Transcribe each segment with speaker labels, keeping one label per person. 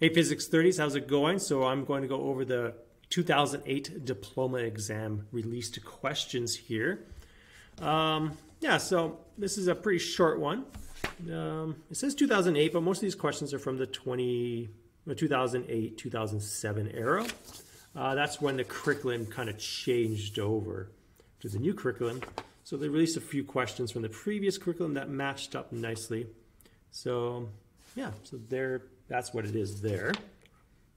Speaker 1: Hey Physics 30s, how's it going? So I'm going to go over the 2008 diploma exam released questions here. So this is a pretty short one. It says 2008, but most of these questions are from the 2008, 2007 era. That's when the curriculum kind of changed over to the new curriculum. So they released a few questions from the previous curriculum that matched up nicely. So that's what it is there.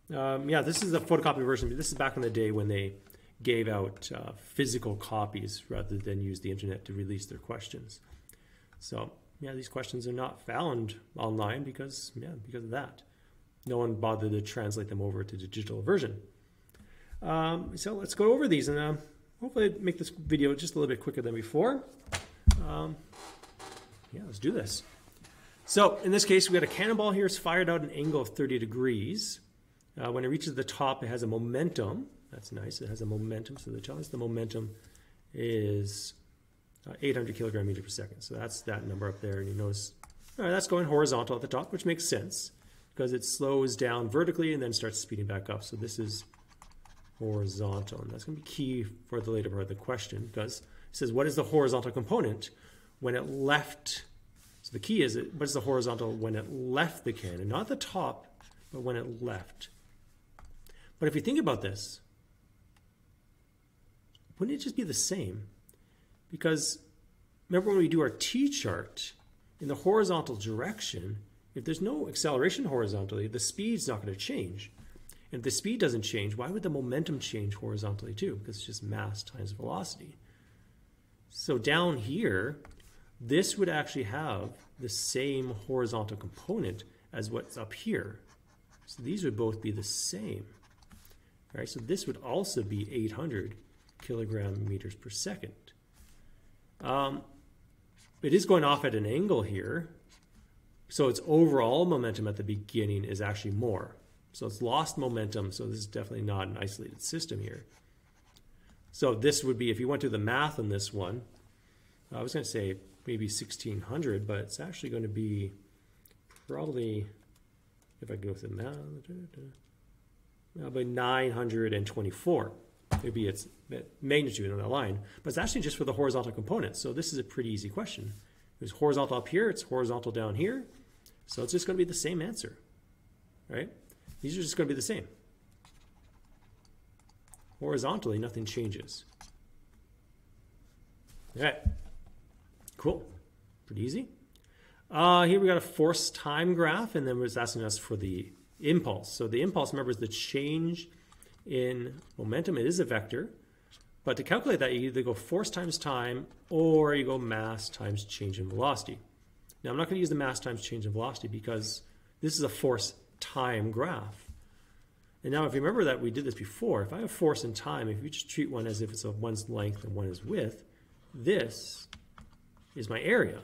Speaker 1: This is a photocopy version. This is back in the day when they gave out physical copies rather than use the internet to release their questions. So these questions are not found online because of that. No one bothered to translate them over to the digital version. So let's go over these and hopefully make this video just a little bit quicker than before. Let's do this. So in this case, we got a cannonball here. It's fired out at an angle of 30 degrees. When it reaches the top, it has a momentum. That's nice. It has a momentum. So they tell us the momentum is 800 kilogram meter per second. So that's that number up there. And you notice that's going horizontal at the top, which makes sense because it slows down vertically and then starts speeding back up. So this is horizontal. And that's going to be key for the later part of the question because it says, what is the horizontal component when it left? So the key is, what is the horizontal when it left the cannon? Not the top, but when it left. But if you think about this, wouldn't it just be the same? Because remember when we do our T-chart, in the horizontal direction, if there's no acceleration horizontally, the speed's not going to change. And if the speed doesn't change, why would the momentum change horizontally too? Because it's just mass times velocity. So down here, this would actually have the same horizontal component as what's up here. So these would both be the same. All right, so this would also be 800 kilogram meters per second. It is going off at an angle here. So its overall momentum at the beginning is actually more. So it's lost momentum. So this is definitely not an isolated system here. So this would be, if you went to the math on this one, I was going to say maybe 1600, but it's actually going to be probably, if I go through the math, about 924. It would be its magnitude on that line. But it's actually just for the horizontal component. So this is a pretty easy question. It's horizontal up here. It's horizontal down here. So it's just going to be the same answer, right? These are just going to be the same. Horizontally, nothing changes. All right. Cool. Pretty easy. Here we got a force time graph, and then it's asking us for the impulse. So the impulse, remember, is the change in momentum. It is a vector. But to calculate that, you either go force times time or you go mass times change in velocity. Now, I'm not going to use the mass times change in velocity because this is a force time graph. And now if you remember that we did this before, if I have force and time, if you just treat one as if it's one's length and one is width, this is my area.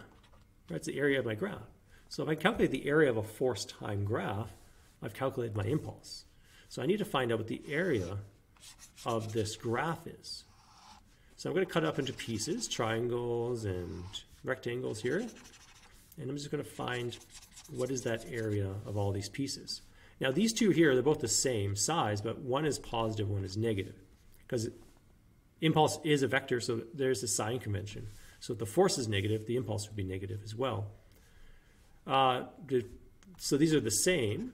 Speaker 1: That's the area of my graph. So if I calculate the area of a force time graph, I've calculated my impulse. So I need to find out what the area of this graph is. So I'm going to cut it up into pieces, triangles and rectangles here. And I'm just going to find what is that area of all these pieces. Now these two here, they're both the same size, but one is positive, one is negative. Because impulse is a vector, so there's a sign convention. So if the force is negative, the impulse would be negative as well. So these are the same.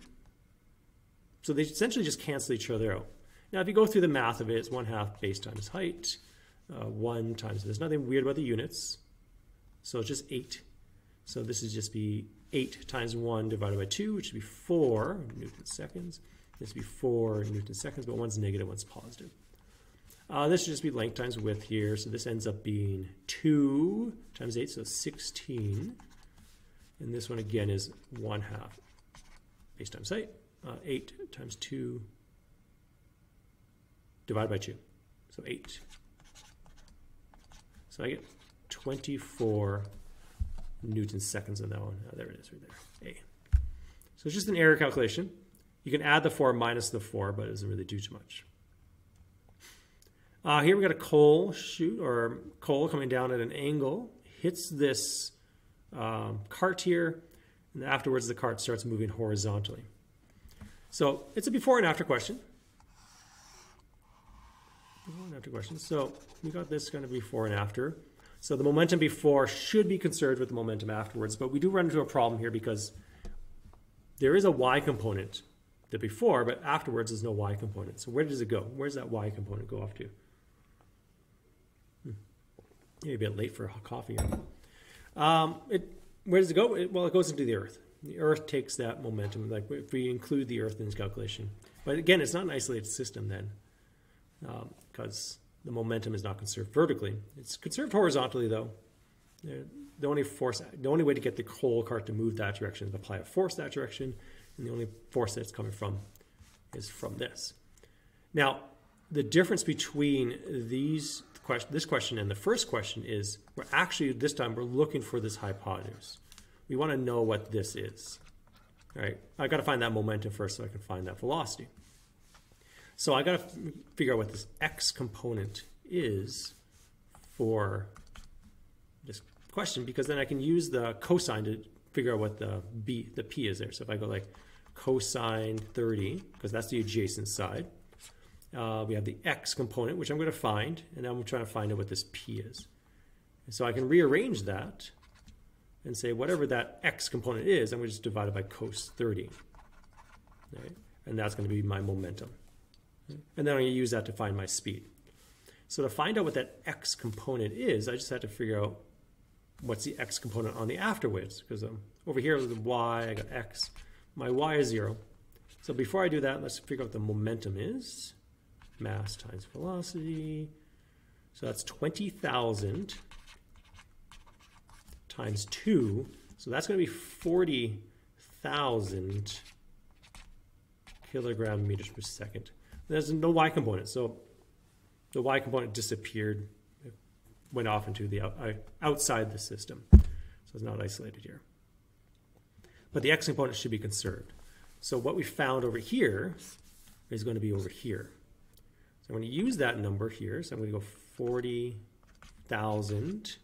Speaker 1: So they essentially just cancel each other out. Now if you go through the math of it, it's 1/2 base times height, 1 times, there's nothing weird about the units. So it's just 8. So this would just be 8 times 1 divided by 2, which would be 4 Newton seconds. This would be 4 Newton seconds, but one's negative, one's positive. This should just be length times width here. So this ends up being 2 times 8, so 16. And this one again is 1/2 base times height. 8 times 2 divided by 2. So 8. So I get 24 Newton seconds on that one. Oh, there it is right there. A. So it's just an error calculation. You can add the 4 minus the 4, but it doesn't really do too much. Here we got a coal chute or coal coming down at an angle, hits this cart here, and afterwards the cart starts moving horizontally. So it's a before and after question. Before and after question. So we got this kind of before and after. So the momentum before should be conserved with the momentum afterwards, but we do run into a problem here because there is a y component the before, but afterwards there's no y component. So where does it go? Where does that y component go off to? Maybe a bit late for coffee here. Where does it go? Well, it goes into the Earth. The Earth takes that momentum, like if we include the Earth in this calculation. But again, it's not an isolated system then, because the momentum is not conserved vertically. It's conserved horizontally, though. The only way to get the whole cart to move that direction is to apply a force that direction, and the only force that it's coming from is from this. Now, the difference between this question and the first question is we're actually, this time, we're looking for this hypotenuse. We want to know what this is. All right, I got to find that momentum first so I can find that velocity. So I got to figure out what this x component is for this question, because then I can use the cosine to figure out what the p is there. So if I go like cosine 30, because that's the adjacent side, we have the x component, which I'm going to find, and I'm trying to find out what this p is. And so I can rearrange that and say whatever that x component is, I'm going to just divide it by cos 30. Right? And that's going to be my momentum. And then I'm going to use that to find my speed. So to find out what that x component is, I just have to figure out what's the x component on the afterwards. Because over here is the y, I got x. My y is 0. So before I do that, let's figure out what the momentum is. Mass times velocity. So that's 20,000 times 2. So that's going to be 40,000 kilogram meters per second. There's no y component, so the y component disappeared, it went off into the outside the system, so it's not isolated here. But the x component should be conserved. So what we found over here is going to be over here. So I'm going to use that number here, so I'm going to go 40,000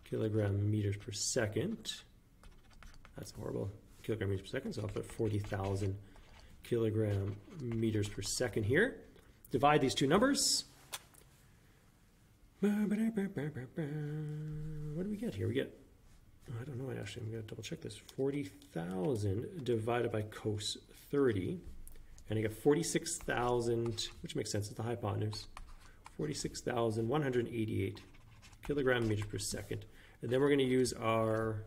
Speaker 1: kilogram meters per second. That's horrible, kilogram meters per second, so I'll put 40,000 kilogram meters per second here. Divide these two numbers. What do we get here? We get, I don't know, actually, I'm going to double check this. 40,000 divided by cos 30. And I get 46,000, which makes sense, it's the hypotenuse. 46,188 kilogram meters per second. And then we're going to use our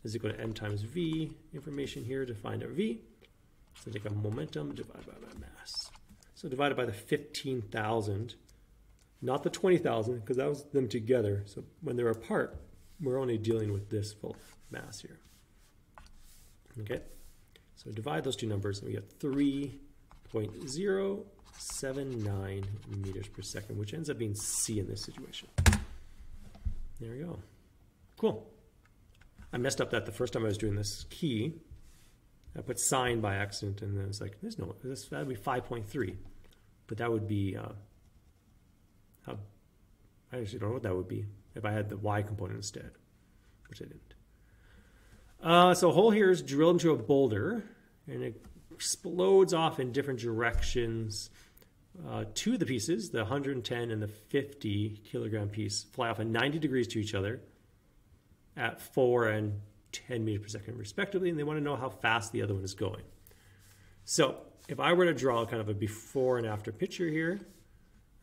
Speaker 1: is equal to m times v information here to find our v. So take a momentum divided by my mass. So divided by the 15,000, not the 20,000, because that was them together. So when they're apart, we're only dealing with this full mass here. Okay, so divide those two numbers and we get 3.079 meters per second, which ends up being c in this situation. There we go. Cool. I messed up that the first time I was doing this key. I put sine by accident, and then it's like, there's no, that would be 5.3. But that would be, I actually don't know what that would be if I had the y component instead, which I didn't. So a hole here is drilled into a boulder, and it explodes off in different directions. Two of the pieces, the 110 and the 50 kilogram piece, fly off at 90 degrees to each other at 4 and 10 meters per second respectively, and they want to know how fast the other one is going. So if I were to draw kind of a before and after picture here,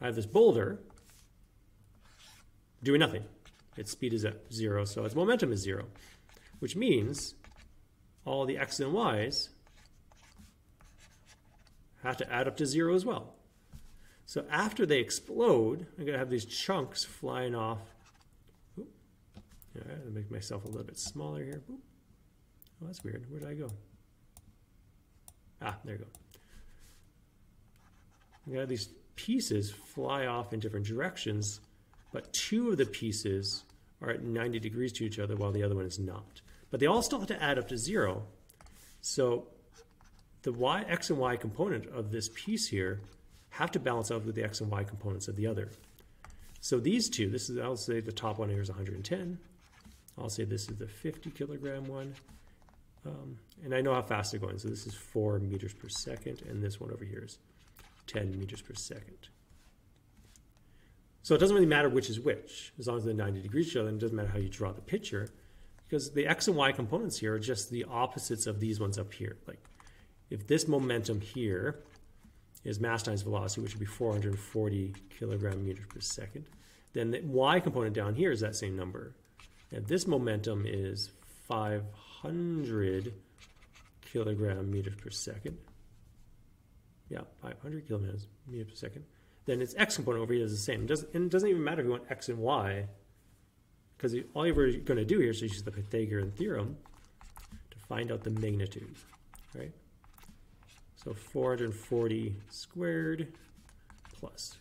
Speaker 1: I have this boulder doing nothing. Its speed is at 0, so its momentum is 0, which means all the x and y's have to add up to 0 as well. So after they explode, I'm going to have these chunks flying off. All right, I'll make myself a little bit smaller here. Oh, that's weird. Where did I go? Ah, there you go. We have these pieces fly off in different directions, but two of the pieces are at 90 degrees to each other while the other one is not. But they all still have to add up to 0. So the x and y component of this piece here have to balance out with the x and y components of the other. So these two, this is, I'll say the top one here is 110. I'll say this is the 50 kilogram one, And I know how fast they're going. So this is 4 meters per second, and this one over here is 10 meters per second. So it doesn't really matter which is which, as long as they're 90 degrees each other, and it doesn't matter how you draw the picture, because the x and y components here are just the opposites of these ones up here. Like, if this momentum here is mass times velocity, which would be 440 kilogram meters per second, then the y component down here is that same number. And this momentum is 500 kilogram meters per second. Yeah, 500 kilograms meters per second. Then its x component over here is the same. And it doesn't even matter if you want x and y, because all you're going to do here is use the Pythagorean theorem to find out the magnitude, right? So 440 squared plus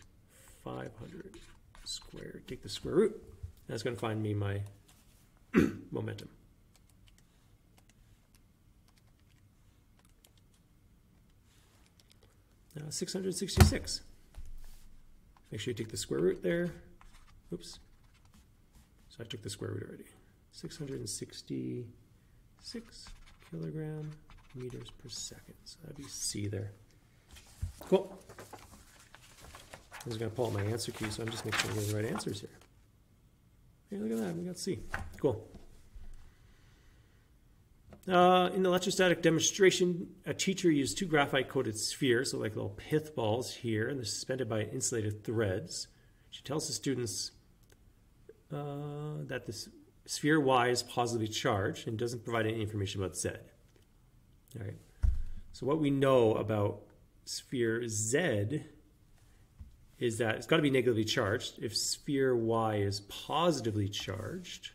Speaker 1: 500 squared. Take the square root. That's going to find me my momentum. Now 666. Make sure you take the square root there. Oops. So I took the square root already. 666 kilogram meters per second. So that'd be C there. Cool. I'm just going to pull out my answer key, so I'm just making sure I get the right answers here. Hey, look at that. We got C. Cool. In the electrostatic demonstration, a teacher used 2 graphite-coated spheres, so like little pith balls here, and they're suspended by insulated threads. She tells the students that the sphere Y is positively charged and doesn't provide any information about Z. All right. So what we know about sphere Z is that it's got to be negatively charged. If sphere Y is positively charged,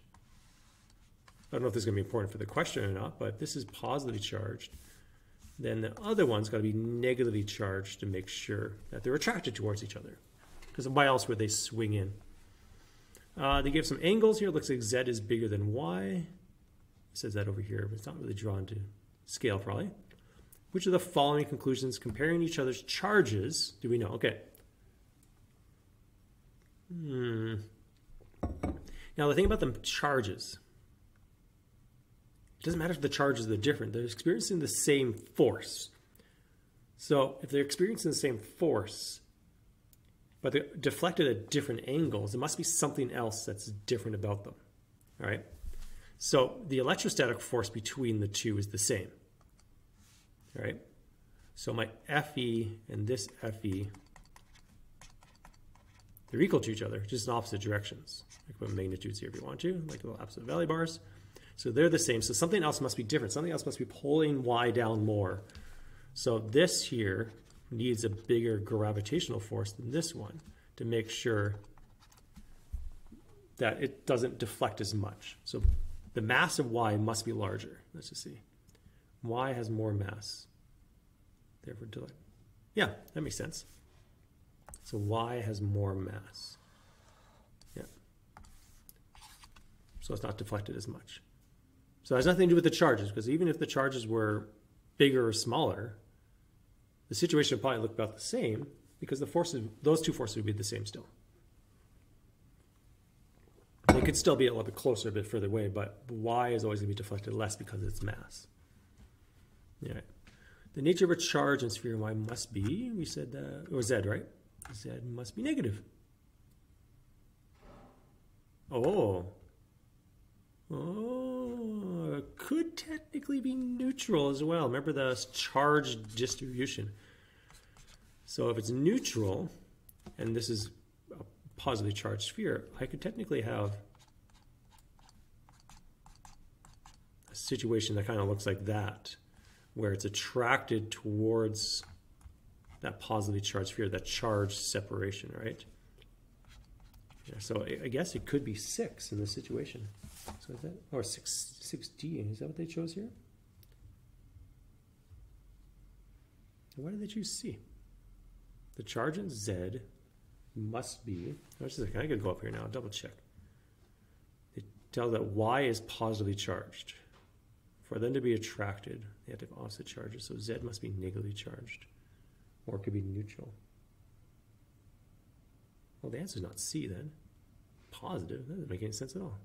Speaker 1: I don't know if this is going to be important for the question or not, but if this is positively charged, then the other one's got to be negatively charged to make sure that they're attracted towards each other. Because why else would they swing in? They give some angles here. It looks like Z is bigger than Y. It says that over here, but it's not really drawn to scale probably. Which of the following conclusions comparing each other's charges do we know? Okay. Now the thing about the charges, it doesn't matter if the charges are different. They're experiencing the same force. So if they're experiencing the same force, but they're deflected at different angles, there must be something else that's different about them. All right? So the electrostatic force between the two is the same. All right? So my Fe and this Fe, they're equal to each other, just in opposite directions. I can put magnitudes here if you want to, like little absolute value bars. So they're the same. So something else must be different. Something else must be pulling Y down more. So this here needs a bigger gravitational force than this one to make sure that it doesn't deflect as much. So the mass of Y must be larger. Let's just see. Y has more mass. Therefore, yeah, that makes sense. So Y has more mass. Yeah. So it's not deflected as much. So it has nothing to do with the charges, because even if the charges were bigger or smaller, the situation would probably look about the same, because the forces, those two forces would be the same still. They could still be a little bit closer, a bit further away, but Y is always going to be deflected less because of its mass. Yeah. The nature of a charge in sphere Y must be, we said that, or Z, right? Z must be negative. It could technically be neutral as well. Remember the charge distribution. So if it's neutral, and this is a positively charged sphere, I could technically have a situation that kind of looks like that, where it's attracted towards that positively charged sphere, that charge separation, right? Yeah, so I guess it could be 6 in this situation. So is that, or 6D, is that what they chose here? Why did they choose C? The charge in Z must be, just a second, I could go up here now, double check. It tells that Y is positively charged. For them to be attracted, they have to have opposite charges, so Z must be negatively charged. Or it could be neutral. Well, the answer is not C then. Positive, that doesn't make any sense at all.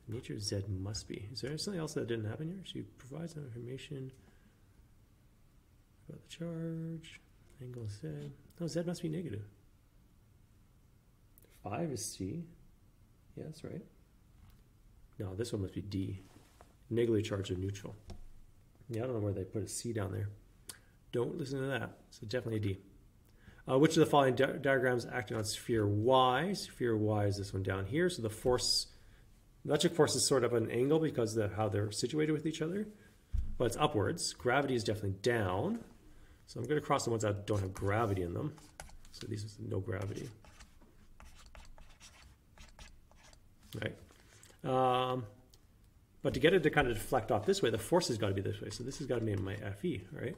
Speaker 1: The nature of Z must be. Is there something else that didn't happen here? She provides some information about the charge. Angle Z. No, Z must be negative. 5 is C. Yeah, that's right. No, this one must be D. Negatively charged or neutral. Yeah, I don't know where they put a C down there. Don't listen to that. So definitely a D. Which of the following diagrams acting on sphere Y? Sphere Y is this one down here. So the force, electric force is sort of an angle because of how they're situated with each other. But it's upwards. Gravity is definitely down. So I'm going to cross the ones that don't have gravity in them. So these are no gravity. Right. But to get it to kind of deflect off this way, the force has got to be this way. So this has got to be my FE, right?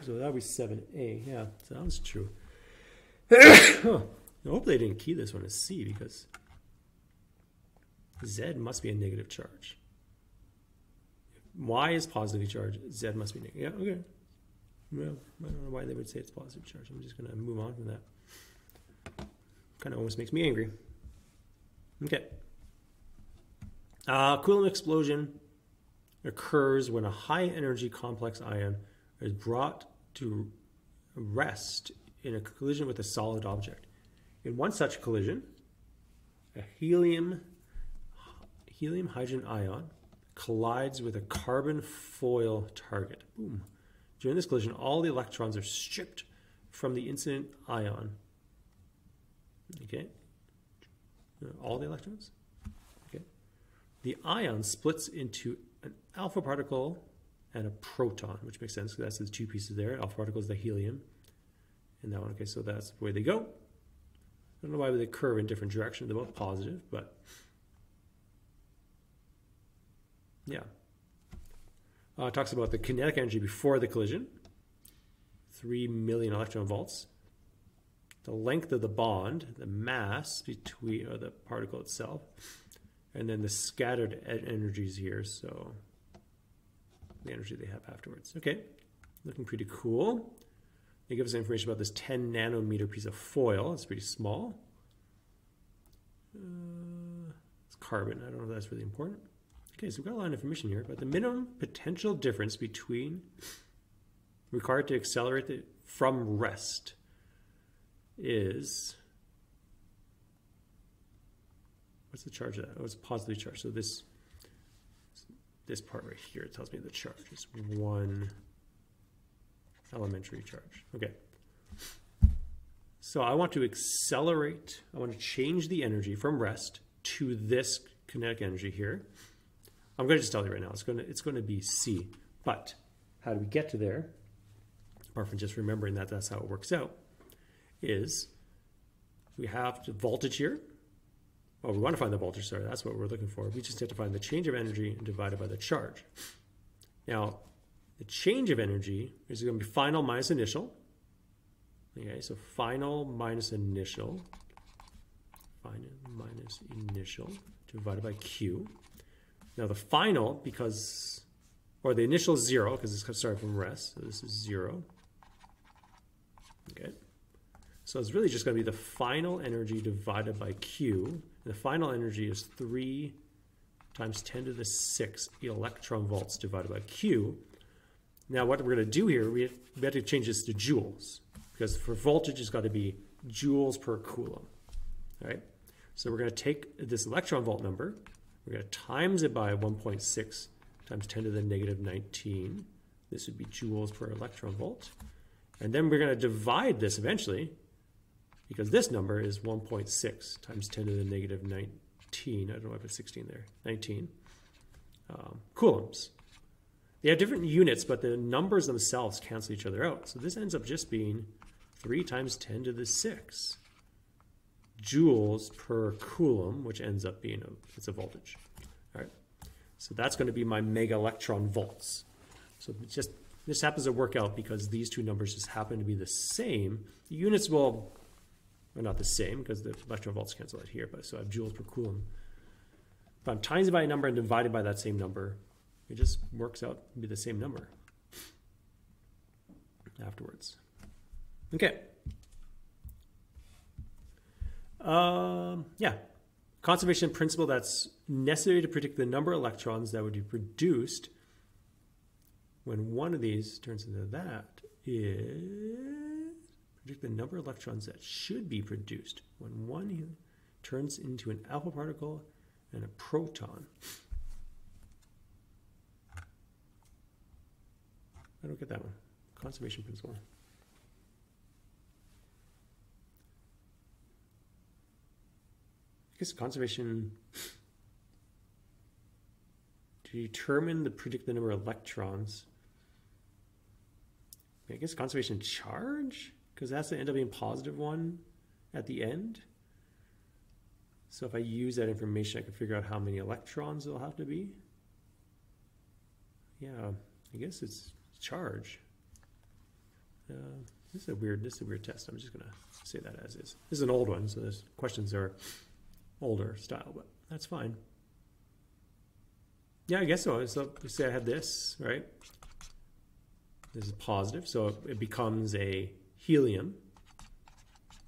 Speaker 1: So that would be 7A. Yeah, sounds true. Oh, I hope they didn't key this one as C because Z must be a negative charge. If Y is positively charged, Z must be negative. Yeah, okay. Well, I don't know why they would say it's positive charge. I'm just going to move on from that. Kind of almost makes me angry. Okay. Coulomb explosion occurs when a high energy complex ion is brought to rest in a collision with a solid object. In one such collision, a helium hydrogen ion collides with a carbon foil target. Boom. During this collision, all the electrons are stripped from the incident ion. Okay. All the electrons? Okay. The ion splits into an alpha particle and a proton, which makes sense because that's the two pieces there. Alpha particle is the helium. And that one, okay, so that's the way they go. I don't know why they curve in different directions. They're both positive, but yeah. It talks about the kinetic energy before the collision, 3 million electron volts. The length of the bond, the mass between the particle itself, and then the scattered energies here, so the energy they have afterwards. Okay, looking pretty cool. They give us information about this 10 nanometer piece of foil. It's pretty small. It's carbon. I don't know if that's really important. Okay, so we've got a lot of information here, but the minimum potential difference between required to accelerate from rest is, what's the charge of that? Oh, it's positively charged. So this part right here tells me the charge is 1 elementary charge. Okay. So I want to accelerate, I want to change the energy from rest to this kinetic energy here. I'm going to just tell you right now, it's going to be C. But how do we get to there? Apart from just remembering that that's how it works out, is we have the voltage here. Well, we want to find the voltage, sorry, that's what we're looking for. We just have to find the change of energy and divide it by the charge. Now, the change of energy is going to be final minus initial. Okay, so final minus initial. Final minus initial divided by Q. Now the final, because, or the initial is 0, because it's starting from rest, so this is 0. Okay. So it's really just going to be the final energy divided by Q. And the final energy is 3 times 10 to the 6 electron volts divided by Q. Now what we're going to do here, we have to change this to joules, because for voltage it's got to be joules per coulomb. All right. So we're going to take this electron volt number, we're going to times it by 1.6 times 10 to the negative 19. This would be joules per electron volt. And then we're going to divide this eventually, because this number is 1.6 times 10 to the negative 19. I don't know if I put 16 there. 19 coulombs. They have different units, but the numbers themselves cancel each other out. So this ends up just being 3 times 10 to the 6 joules per coulomb, which ends up being it's a voltage. All right. So that's going to be my mega electron volts. So this happens to work out because these two numbers just happen to be the same. The units are not the same because the electron volts cancel out here, but so I have joules per coulomb. If I'm times it by a number and divided by that same number, it just works out to be the same number afterwards. Okay. Yeah. conservation principle that's necessary to predict the number of electrons that would be produced when one of these turns into that is predict the number of electrons that should be produced when one turns into an alpha particle and a proton. I don't get that one. Conservation principle. I guess conservation to determine predict the number of electrons. I guess conservation charge, because it has to end up being positive one at the end. So if I use that information, I can figure out how many electrons it'll have to be. Yeah, I guess it's charge. This is a weird test. I'm just gonna say that as is. This is an old one, so those questions are older style, but that's fine. Yeah, I guess so. So say I had this, right? This is positive, so it becomes a helium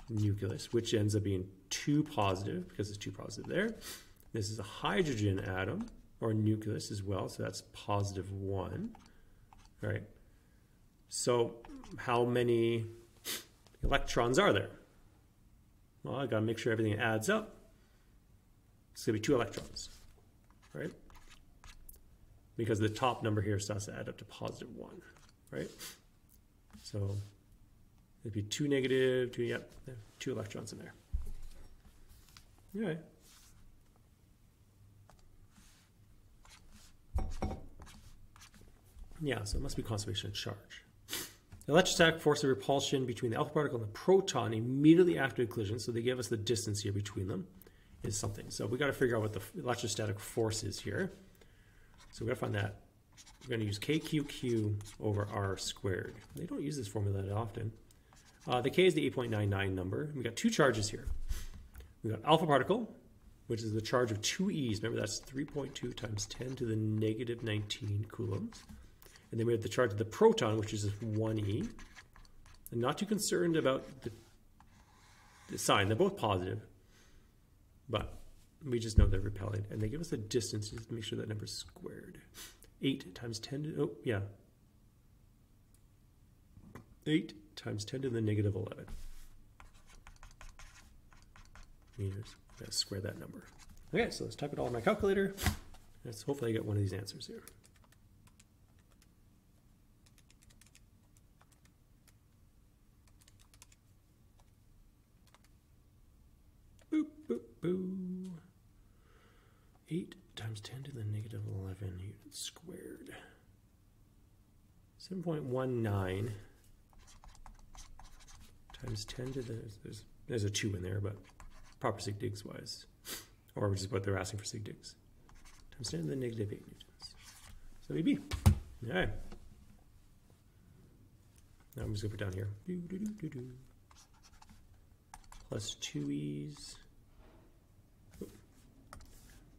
Speaker 1: nucleus, which ends up being 2 positive because it's 2 positive there. This is a hydrogen atom or nucleus as well, so that's positive 1, right? So how many electrons are there? Well, I got to make sure everything adds up. It's going to be 2 electrons, right? Because the top number here starts to add up to positive 1, right? So it'd be 2 negative, 2, yep, 2 electrons in there. All right. Yeah, so it must be conservation of charge. The electrostatic force of repulsion between the alpha particle and the proton immediately after the collision, so they give us the distance here between them, is something. So we got to figure out what the electrostatic force is here. So we got to find that. We're going to use KQQ over R squared. They don't use this formula that often. The K is the 8.99 number. We got 2 charges here. We got alpha particle, which is the charge of 2 e's. Remember, that's 3.2 times 10 to the negative 19 coulombs. And then we have the charge of the proton, which is just 1e. I'm not too concerned about the sign. They're both positive, but we just know they're repelling. And they give us a distance just to make sure that number's squared. 8 times 10 to, oh, yeah. 8 times 10 to the negative 11 meters. Let's square that number. Okay, so let's type it all in my calculator. Let's hopefully get one of these answers here. Boop, boop, boo. 8 times 10 to the negative 11 units squared. 7.19 times 10 to the, there's a 2 in there, but proper sig digs wise, or which is what they're asking for sig digs, times 10 to the negative 8 newtons. So EB. All right. Now I'm just going to put down here. Plus 2 e's.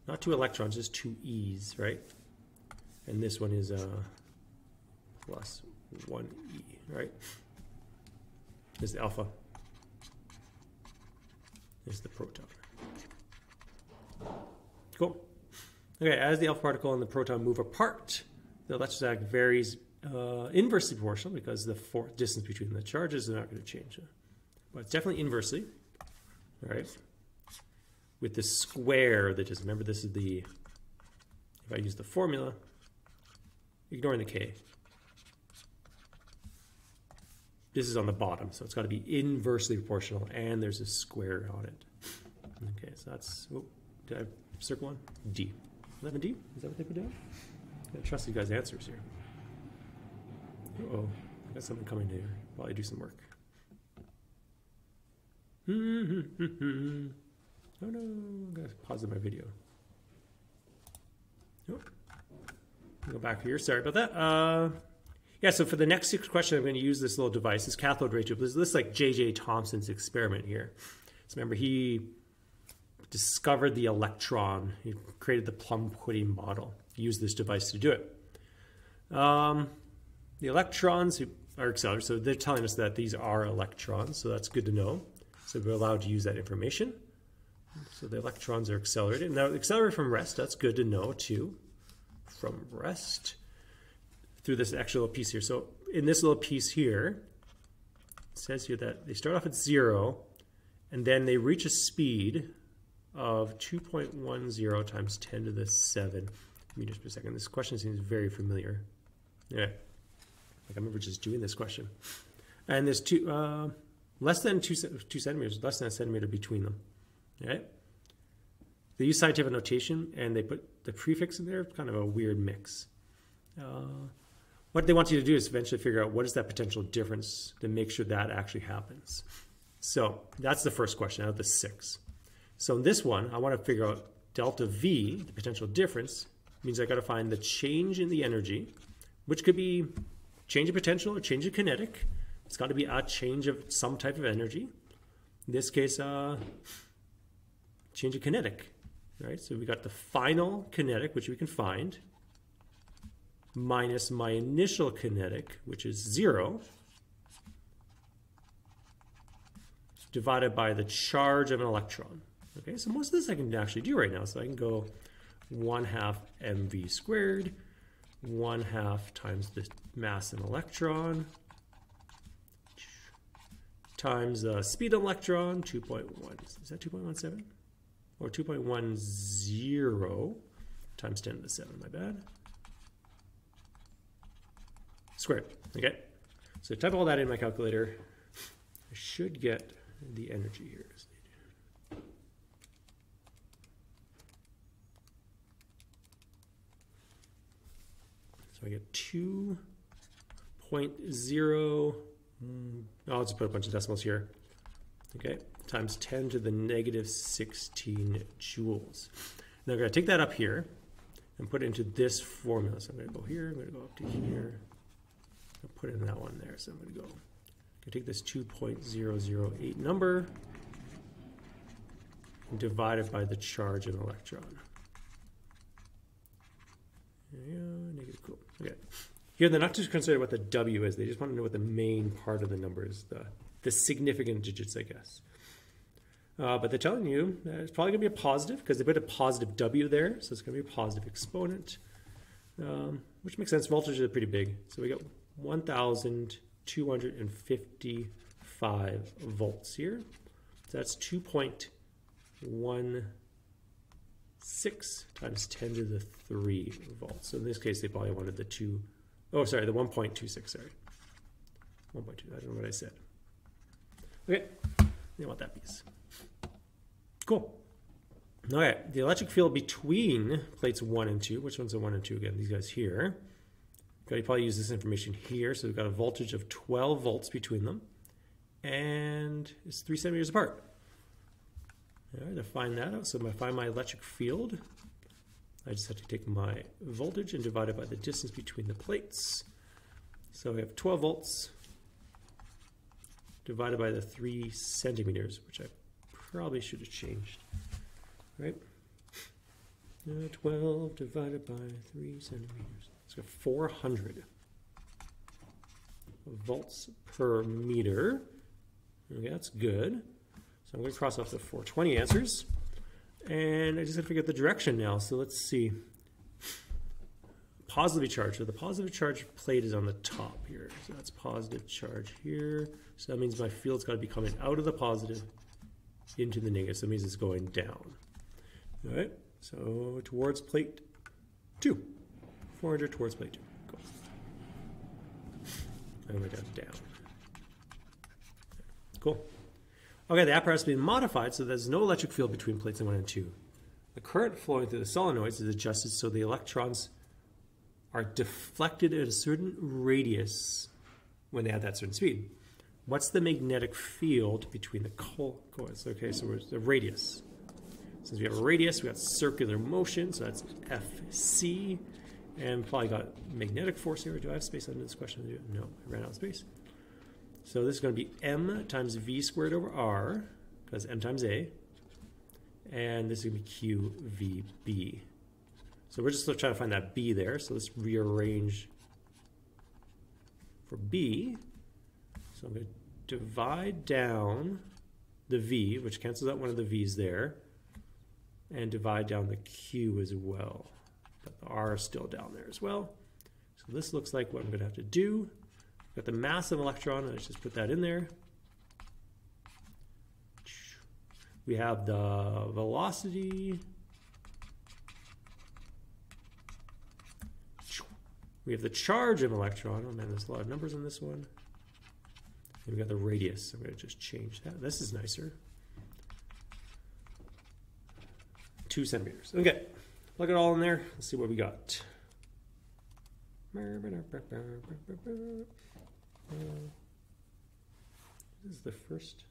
Speaker 1: Not 2 electrons, just 2 e's, right? And this one is plus 1e, right? There's the alpha. There's the proton. Cool. Okay, as the alpha particle and the proton move apart, the electrostatic varies inversely proportional because the distance between the charges is not going to change. But it's definitely inversely, all right? With the square that just, remember this is the, if I use the formula, ignoring the K. This is on the bottom, so it's got to be inversely proportional, and there's a square on it. Okay, so that's, oh, did I circle one? D. 11D? Is that what they put down? I trust you guys' answers here. Uh-oh, I got something coming here while I do some work. Oh no, I'm going to pause my video. Oh. Go back here, sorry about that. Yeah, so for the next 6 questions, I'm going to use this little device, this cathode ray tube. This is like J.J. Thomson's experiment here. So remember, he discovered the electron. He created the plum pudding model. He used this device to do it. The electrons are accelerators, so they're telling us that these are electrons, so that's good to know. So we're allowed to use that information. So the electrons are accelerated. Now, accelerated from rest, that's good to know too. From rest through this extra little piece here. So in this little piece here, it says here that they start off at 0, and then they reach a speed of 2.10 times 10 to the 7 meters per second. This question seems very familiar. Yeah, like I remember just doing this question. And there's less than 2 centimeters, less than a centimeter between them. Right? They use scientific notation, and they put the prefix in there, kind of a weird mix. What they want you to do is eventually figure out what is that potential difference to make sure that actually happens. So that's the first question out of the 6. So in this one, I want to figure out delta V, the potential difference, means I got to find the change in the energy, which could be change of potential or change of kinetic. It's got to be a change of some type of energy. In this case, change of kinetic. Right? So we got the final kinetic, which we can find, minus my initial kinetic, which is 0, divided by the charge of an electron. Okay, so most of this I can actually do right now. So I can go 1/2 mv squared, 1/2 times the mass of an electron, times the speed of an electron, 2.1. Is that 2.17? Or 2.10 times 10 to the 7, my bad. Squared, okay? So type all that in my calculator. I should get the energy here. So I get 2.0, I'll just put a bunch of decimals here. Okay, times 10 to the negative 16 joules. Now I'm going to take that up here and put it into this formula. So I'm going to go here, I'm going to go up to here, I'll put in that one there. So I'm going to take this 2.008 number and divide it by the charge of an electron. Negative, cool. Okay. Here they're not too concerned what the W is, they just want to know what the main part of the number is, the significant digits, I guess. But they're telling you that it's probably going to be a positive because they put a positive W there, so it's going to be a positive exponent, which makes sense. Voltages are pretty big. So we got 1,255 volts here. So that's 2.16 times 10 to the 3 volts. So in this case, they probably wanted the 1.26, sorry. 1.2, I don't know what I said. Okay, they want that piece. Cool. All right, the electric field between plates 1 and 2. Which one's the 1 and 2 again? These guys here. Okay, you probably use this information here. So we've got a voltage of 12 volts between them. And it's 3 centimeters apart. All right, to find that out, so if I find my electric field, I just have to take my voltage and divide it by the distance between the plates. So we have 12 volts divided by the 3 centimeters, which I probably should have changed, right? 12 divided by 3 centimeters. It's got 400 volts per meter. Okay, that's good. So I'm going to cross off the 420 answers. And I just have to figure out the direction now. So let's see. Positively charged. So the positive charge plate is on the top here. So that's positive charge here. So that means my field's got to be coming out of the positive into the negative. So that means it's going down. All right. So towards plate 2. 400 towards plate 2. Cool. And we're down. Cool. Okay, the apparatus has been modified so there's no electric field between plates 1 and 2. The current flowing through the solenoids is adjusted so the electrons are deflected at a certain radius when they have that certain speed. What's the magnetic field between the coils? Okay, so it's the radius. Since we have a radius, we got circular motion, so that's Fc. And probably got magnetic force here. Do I have space under this question? No, I ran out of space. So this is going to be m times v squared over r, because m times a. And this is going to be qvb. So we're just trying to find that b there. So let's rearrange for b. So I'm going to divide down the v, which cancels out one of the v's there. and divide down the Q as well. But the R is still down there as well. So this looks like what I'm going to have to do. Got the mass of an electron. Let's just put that in there. We have the velocity. We have the charge of an electron. Oh man, there's a lot of numbers in this one. And we got the radius. I'm going to just change that. This is nicer. 2 centimeters. Okay, plug it all in there. Let's see what we got. This is the first.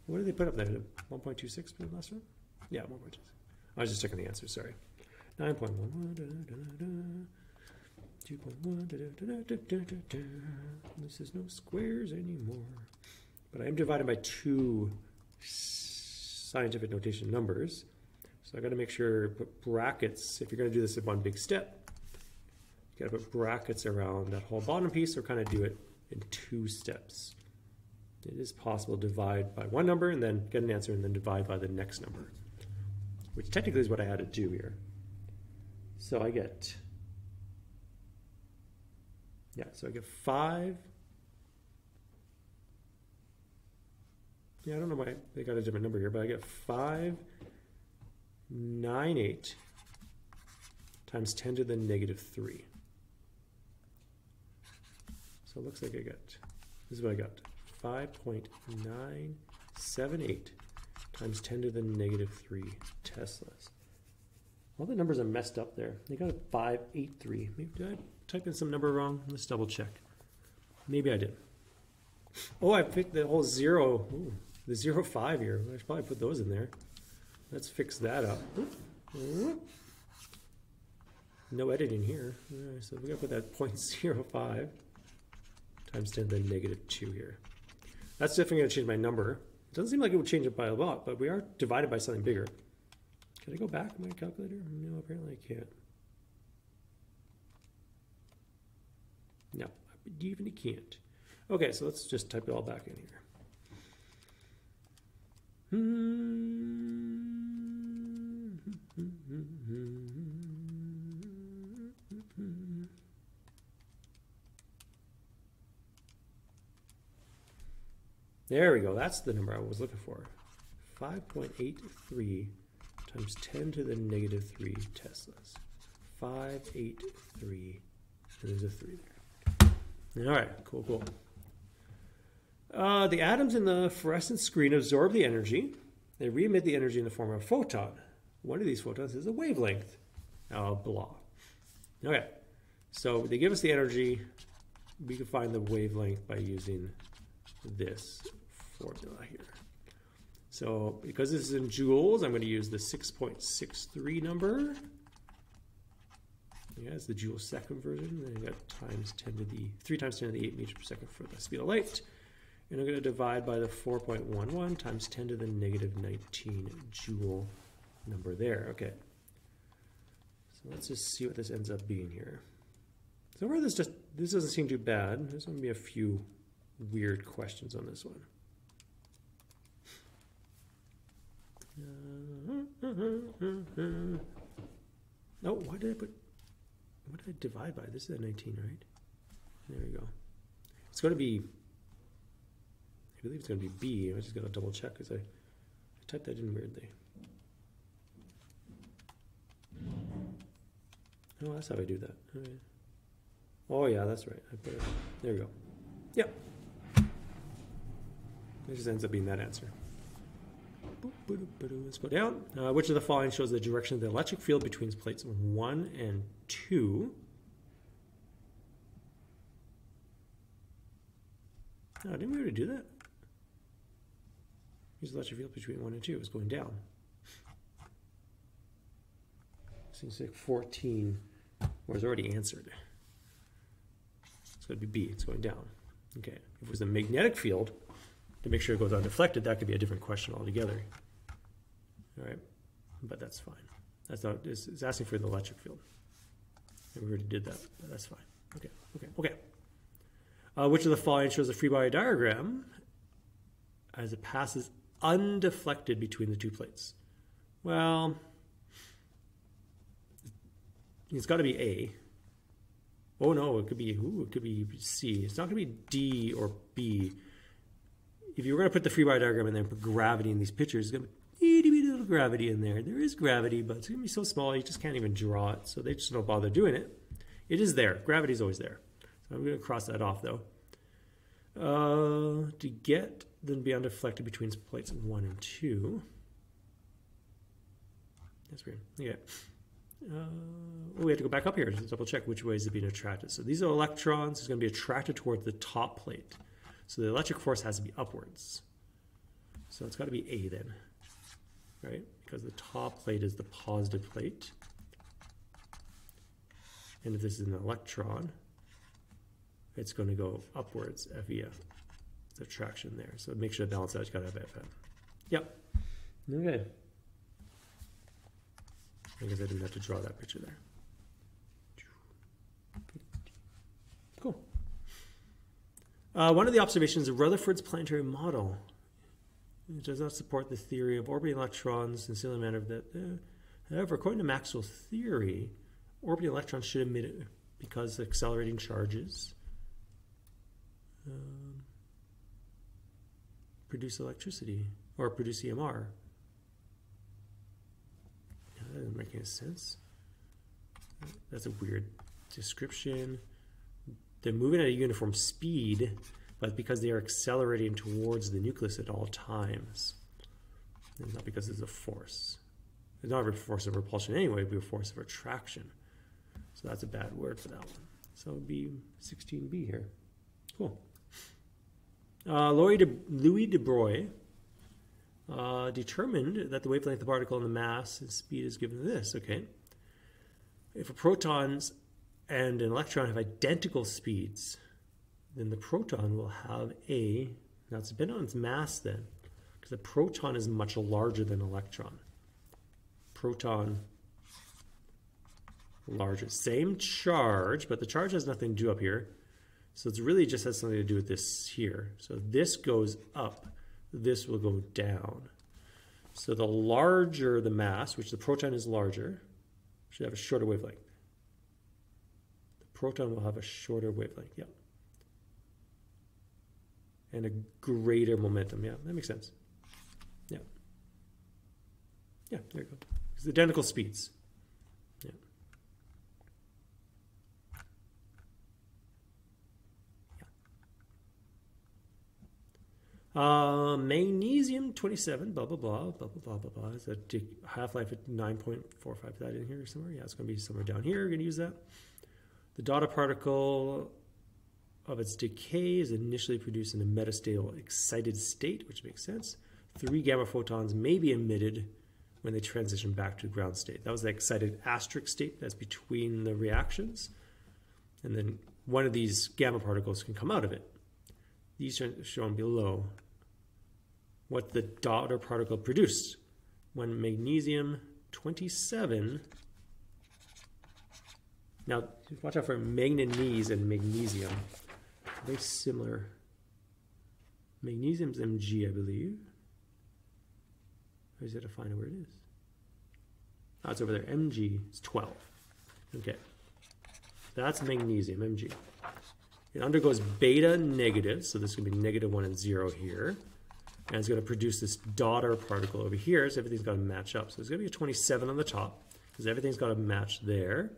Speaker 1: What did they put up there? 1.26 for the last one? Yeah, 1.26. I was just checking the answer, sorry. 9.11. 2.1. This is no squares anymore. But I am divided by 2 scientific notation numbers. So I got to make sure, put brackets. If you're going to do this in one big step, you got to put brackets around that whole bottom piece, or kind of do it in 2 steps. It is possible to divide by one number and then get an answer and then divide by the next number, which technically is what I had to do here. So I get, so I get 5. Yeah, I don't know why they got a different number here, but I get 598 times 10 to the negative 3. So it looks like I got, this is what I got, 5.978 times 10 to the negative 3 Teslas. All the numbers are messed up there. They got a 583. Maybe did I type in some number wrong? Let's double check. Maybe I did. Oh, I picked the whole 0, the 0, 5 here. I should probably put those in there. Let's fix that up. No editing here. So we got to put that 0.05 times 10 to the negative 2 here. That's definitely going to change my number. It doesn't seem like it would change it by a lot, but we are divided by something bigger. Can I go back in my calculator? No, apparently I can't. No, I even can't. Okay, so let's just type it all back in here. There we go. That's the number I was looking for. 5.83 times 10 to the negative 3 Teslas. 583. There's a 3 there. All right, cool, cool. The atoms in the fluorescent screen absorb the energy. They re-emit the energy in the form of a photon. One of these photons is a wavelength. Blah. Okay, so they give us the energy. We can find the wavelength by using this formula here. So because this is in joules, I'm going to use the 6.63 number. Yeah, it's the joule second version. Then you got times 10 to the 3 times 10 to the 8 meters per second for the speed of light. And I'm going to divide by the 4.11 times 10 to the negative 19 joule number there. Okay. So let's just see what this ends up being here. So far this doesn't seem too bad. There's going to be a few weird questions on this one. No, what did I divide by? This is a 19, right? There we go. It's going to be, I believe it's going to be B. I just got to double check because I typed that in weirdly. Oh, that's how I do that. Okay. Oh yeah, that's right. I put it. There we go. Yep. It just ends up being that answer. Let's go down. Which of the following shows the direction of the electric field between plates 1 and 2? Oh, didn't we already do that? Use the electric field between 1 and 2. It's going down. Seems like 14 was already answered. It's going to be B. It's going down. Okay. If it was a magnetic field, to make sure it goes undeflected, that could be a different question altogether. All right, but that's fine. That's not. It's asking for the electric field, and we already did that. But that's fine. Okay. Which of the following shows a free body diagram as it passes undeflected between the two plates? Well, it's got to be A. Oh no, it could be C. It's not going to be D or B. If you were going to put the free body diagram and then put gravity in these pictures, it's going to be itty bitty little gravity in there. There is gravity, but it's going to be so small you just can't even draw it. So they just don't bother doing it. It is there. Gravity is always there. So I'm going to cross that off though. To get then be undeflected between plates 1 and 2. That's weird. Yeah. We have to go back up here to double check which way is it being attracted. So these are electrons. It's going to be attracted towards the top plate. So the electric force has to be upwards. So it's got to be A then, right? Because the top plate is the positive plate. And if this is an electron, it's going to go upwards, FEF. It's attraction there. So make sure to balance out. It's got to have FM. Yep. Okay. I guess I didn't have to draw that picture there. Cool. One of the observations of Rutherford's planetary model, it does not support the theory of orbiting electrons in a similar manner that, however, according to Maxwell's theory, orbiting electrons should emit it because accelerating charges produce electricity or produce EMR. That doesn't make any sense. That's a weird description. They're moving at a uniform speed, but because they are accelerating towards the nucleus at all times. And not because it's a force. It's not a force of repulsion anyway, it would be a force of attraction. So that's a bad word for that one. So it would be 16B here. Cool. Louis de Broglie determined that the wavelength of the particle and the mass and speed is given to this. Okay. If a protons and an electron have identical speeds, then the proton will have now it's dependent on its mass then, because the proton is much larger than an electron. Proton larger. Same charge, but the charge has nothing to do up here. So it really just has something to do with this here. So if this goes up, this will go down. So the larger the mass, which the proton is larger, should have a shorter wavelength. The proton will have a shorter wavelength, yeah. And a greater momentum, yeah, that makes sense. Yeah. Yeah, there you go. It's identical speeds. Yeah. Magnesium 27, blah, blah, blah, blah, blah, blah, blah. Is that half-life at 9.45? Is that in here somewhere? Yeah, it's going to be somewhere down here. We're going to use that. The daughter particle of its decay is initially produced in a metastable excited state, which makes sense. 3 gamma photons may be emitted when they transition back to ground state. That was the excited asterisk state that's between the reactions. And then one of these gamma particles can come out of it. These are shown below. What the daughter particle produced when magnesium 27. Now, watch out for manganese and magnesium. Very similar. Magnesium's Mg, I believe. Or is it to find out where it is? Oh, it's over there. Mg is 12. Okay. That's magnesium, Mg. It undergoes beta negative, so this is going to be -1 and 0 here. And it's going to produce this daughter particle over here, so everything's got to match up. So there's going to be a 27 on the top, because everything's got to match there.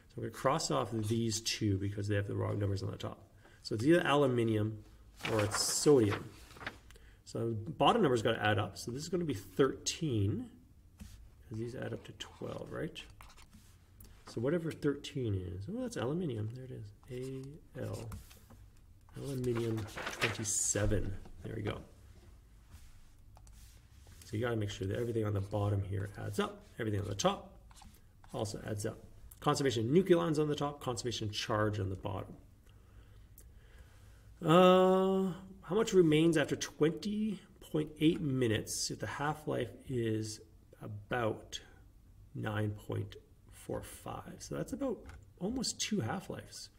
Speaker 1: So we're going to cross off these two because they have the wrong numbers on the top. So it's either aluminium or it's sodium. So the bottom number's got to add up. So this is going to be 13, because these add up to 12, right? So whatever 13 is, oh, that's aluminium. There it is, Al. Aluminium 27. There we go. So you got to make sure that everything on the bottom here adds up. Everything on the top also adds up. Conservation nucleons on the top, conservation charge on the bottom. How much remains after 20.8 minutes if the half-life is about 9.45? So that's about almost 2 half-lives.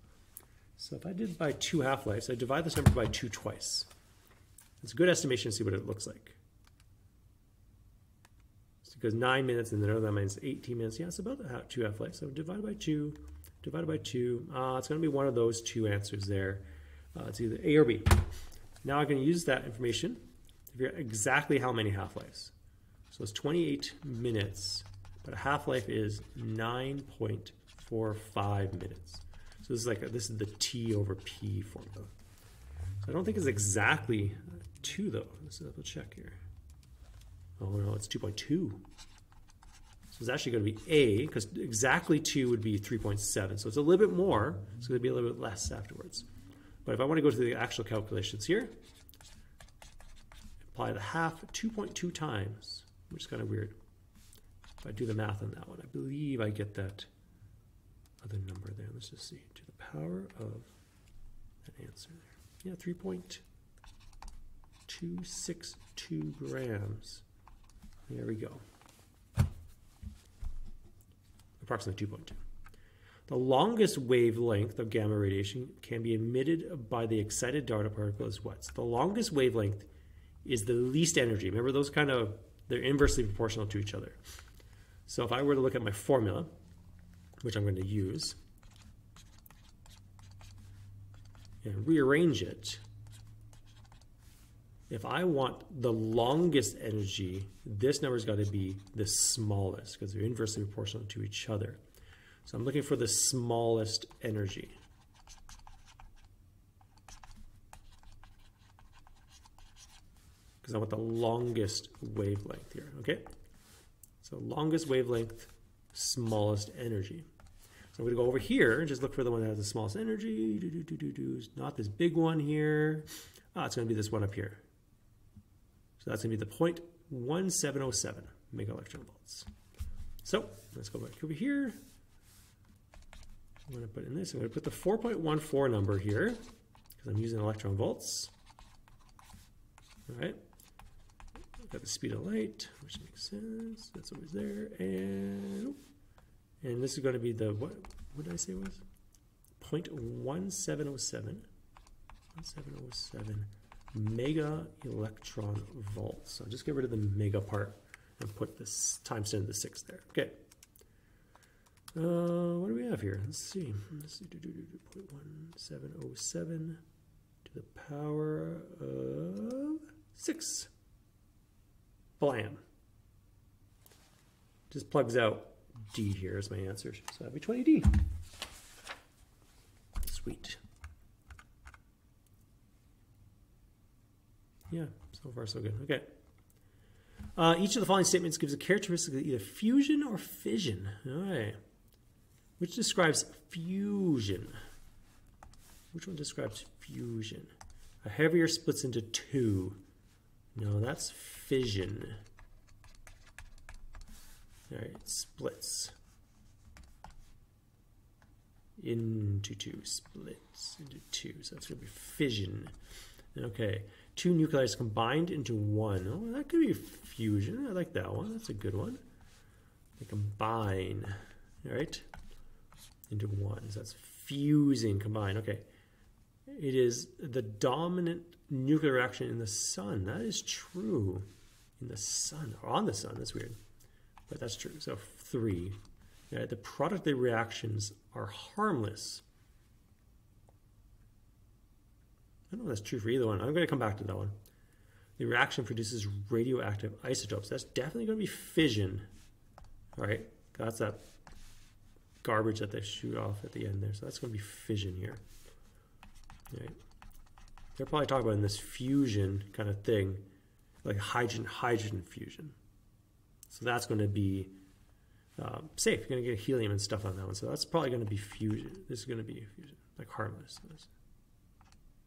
Speaker 1: So if I did by 2 half-lives, I divide this number by 2 twice. It's a good estimation to see what it looks like. it goes 9 minutes, and then another minus 18 minutes. Yeah, it's about 2 half-lives. So divided by 2, divided by 2. It's going to be one of those two answers there. It's either A or B. Now I can use that information to figure out exactly how many half-lives. So it's 28 minutes, but a half-life is 9.45 minutes. So this is the T over P formula. So I don't think it's exactly 2 though. Let's double check here. Oh no, it's 2.2. So it's actually going to be A, because exactly 2 would be 3.7. So it's a little bit more. It's going to be a little bit less afterwards. But if I want to go to the actual calculations here, apply the half 2.2 times, which is kind of weird. If I do the math on that one, I believe I get that other number there. Let's just see. To the power of that answer there. Yeah, 3.262 grams. There we go. Approximately 2.2. The longest wavelength of gamma radiation can be emitted by the excited Darda particle is what? So the longest wavelength is the least energy. Remember, those they're inversely proportional to each other. So if I were to look at my formula, which I'm going to use, and rearrange it, if I want the longest energy, this number's got to be the smallest because they're inversely proportional to each other. So I'm looking for the smallest energy. Because I want the longest wavelength here, okay? So longest wavelength, smallest energy. So I'm going to go over here and just look for the one that has the smallest energy. Not this big one here. It's going to be this one up here. So that's going to be the 0.1707 mega electron volts. So let's go back over here. I'm going to put in this. I'm going to put the 4.14 number here because I'm using electron volts. All right. Got the speed of light, which makes sense. That's always there. And this is going to be the, what did I say it was? 0.1707. 1707 mega electron volts. So I'll just get rid of the mega part and put this times 10 to the 6 there. Okay. What do we have here? Let's see. 0.1707 to the power of 6. Blam. Just plugs out D here as my answer. So that'd be 20D. Sweet. Yeah, so far so good. Okay. Each of the following statements gives a characteristic of either fusion or fission. All right. Which describes fusion? Which one describes fusion? A heavier splits into 2. No, that's fission. All right, splits into 2, splits into 2. So that's going to be fission. Okay, 2 nuclei combined into 1. Oh, that could be fusion. I like that one. That's a good one. They combine, all right, into 1. So that's fusing, combine. Okay. It is the dominant nuclear reaction in the sun. That is true. In the sun, or on the sun. That's weird. But that's true. So 3. Yeah, the product of the reactions are harmless. I don't know if that's true for either one. I'm going to come back to that one. The reaction produces radioactive isotopes. That's definitely going to be fission. All right. That's that garbage that they shoot off at the end there. So that's going to be fission here. Right. They're probably talking about in this fusion kind of thing, like hydrogen fusion. So that's going to be safe. You're going to get helium and stuff on that one. So that's probably going to be fusion. This is going to be fusion, like harmless.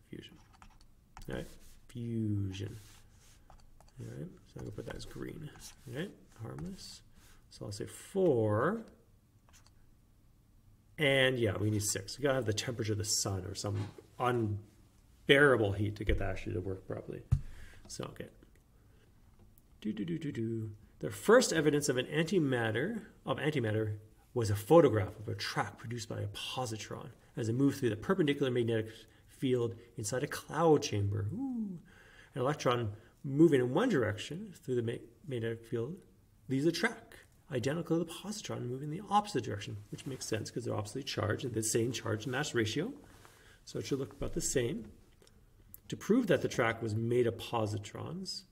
Speaker 1: Fusion. All right. Fusion. All right. So I'm going to put that as green. All right. Harmless. So I'll say 4. And yeah, we need 6. You got to have the temperature of the sun or some unbearable heat to get that actually to work properly. So, okay. The first evidence of antimatter was a photograph of a track produced by a positron as it moved through the perpendicular magnetic field inside a cloud chamber. Ooh. An electron moving in one direction through the magnetic field leaves a track identical to the positron moving in the opposite direction, which makes sense because they're oppositely charged and the same charge to mass ratio. So it should look about the same. To prove that the track was made of positrons,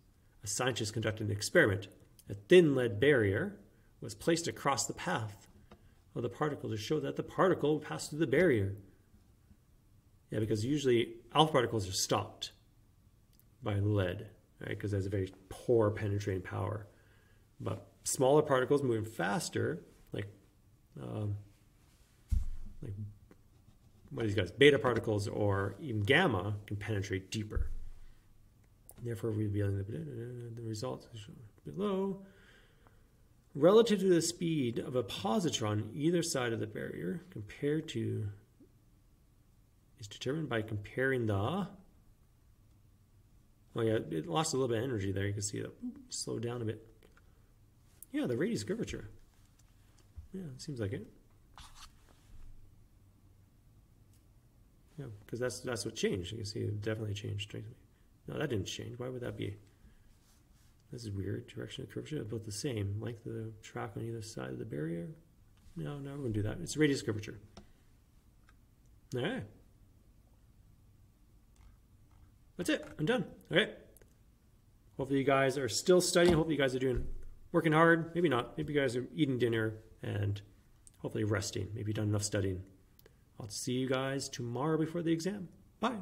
Speaker 1: a scientist conducted an experiment. A thin lead barrier was placed across the path of the particle to show that the particle passed through the barrier. Yeah, because usually alpha particles are stopped by lead, right? Because it has a very poor penetrating power. But smaller particles moving faster, like what are these guys? Beta particles or even gamma can penetrate deeper. Therefore, revealing the results below. Relative to the speed of a positron either side of the barrier compared to is determined by comparing the. Oh yeah, it lost a little bit of energy there. You can see it slowed down a bit. Yeah, the radius curvature. Yeah, it seems like it. Yeah, because that's what changed. You can see it definitely changed. No, that didn't change. Why would that be? This is weird. Direction of curvature, both the same. Length of the track on either side of the barrier. No, we're going to do that. It's radius curvature. All right. That's it. I'm done. Okay. Hopefully you guys are still studying. Hopefully you guys are working hard. Maybe not. Maybe you guys are eating dinner and hopefully resting. Maybe you've done enough studying. I'll see you guys tomorrow before the exam. Bye.